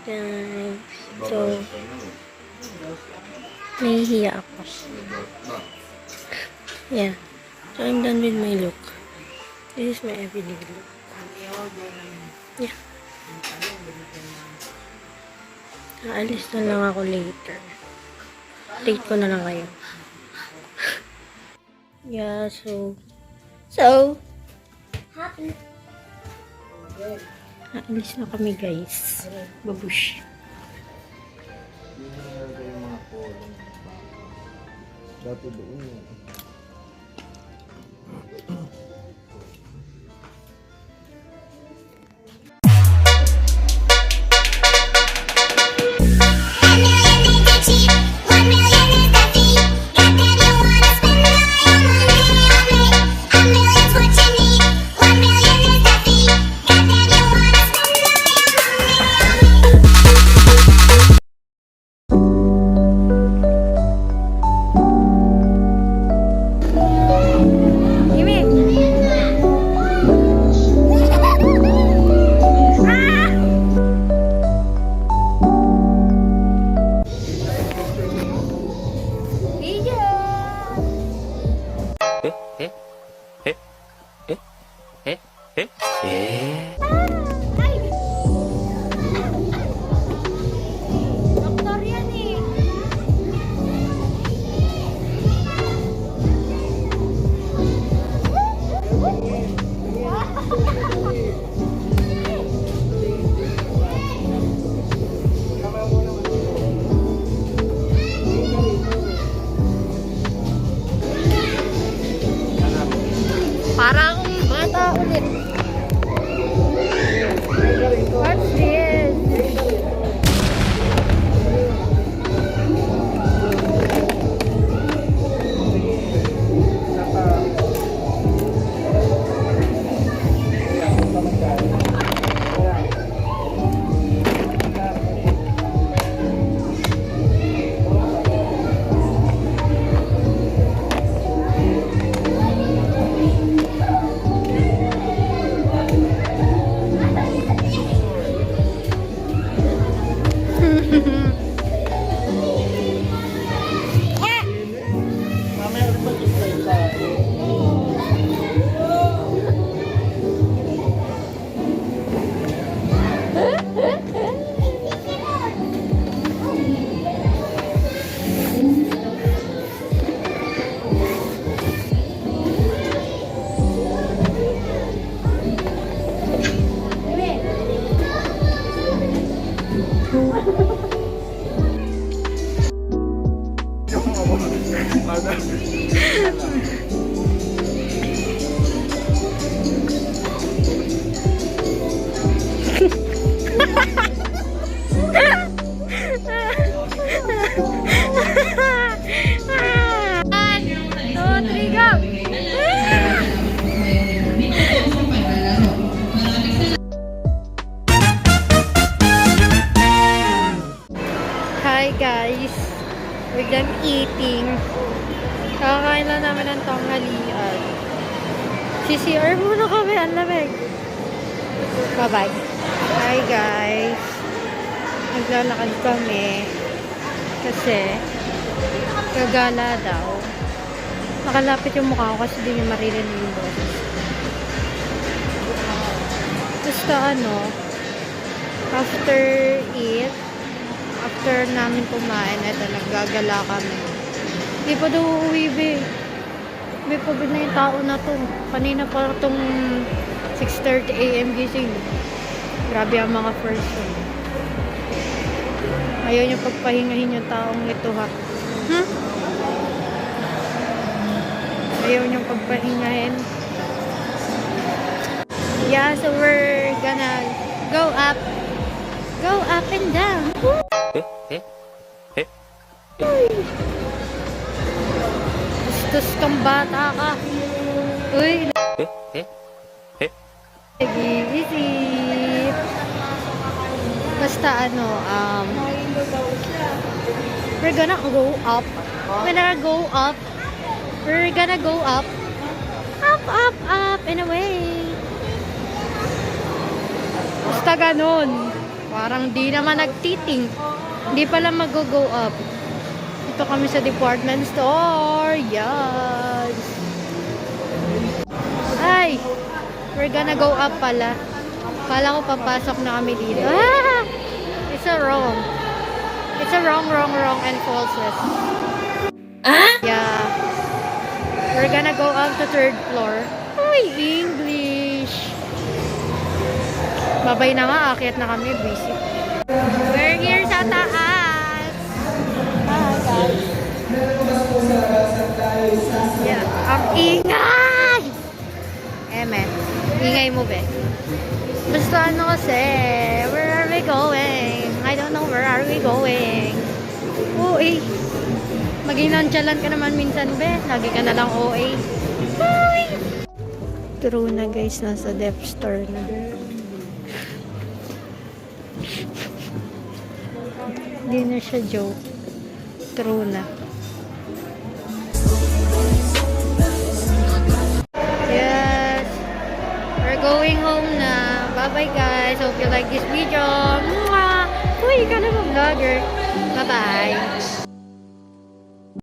Guys, so, nahihiya ako. Yeah. So, I'm done with my look. This is my everyday look. Yeah. Aalis na lang ako later. Date ko na lang kayo. Yeah, so, happy. Aalis na kami, guys. Babush. Dati doon yun. Parang bata ulit. What's this? Hi guys, we're done eating. Kakakain lang namin ng tanghalian. CCR muna kami, ang lamig. Bye bye. Hi guys, naglalakad kami kasi gagala daw. Nakalapit yung mukha ko kasi di nyo maririnig yung boses. Basta after namin kumain, eto, naggagala kami. Hindi pa daw uuwi, be. May pagod na yung tao na to. Kanina pa itong 6:30 AM gising. Grabe ang mga person. Ayaw niya pagpahingahin yung taong ito, ha? Ayaw niya pagpahingahin. Yeah, so we're gonna go up and down. Bastos kang bata ka. Uy. Nag-iisip. Basta we're gonna go up. We're gonna go up. Up and away. Basta ganon. Parang di naman nagtiting. Hindi pala mag-go up. Ito kami sa department store. Yes. Ay! We're gonna go up pala. Kala ko papasok na kami dito. Ah! It's a wrong. It's a wrong and falseless. Yeah. We're gonna go up to 3rd floor. Ay, English. Babay na nga, akyat na kami, busy. We're here sa taas. Hi, guys. Yeah, ang ingay! Man. Ingay mo, be. Basta ano kasi, where are we going? I don't know where are we going. OA. Maging nonchalant ka naman minsan, be. Lagi ka na lang OA. True na, guys. Nasa depth store na. Hindi na siya joke. True na. Yes. We're going home na. Bye-bye, guys. Hope you like this video. Mwah! Uy, ikaw na vlogger. Bye-bye.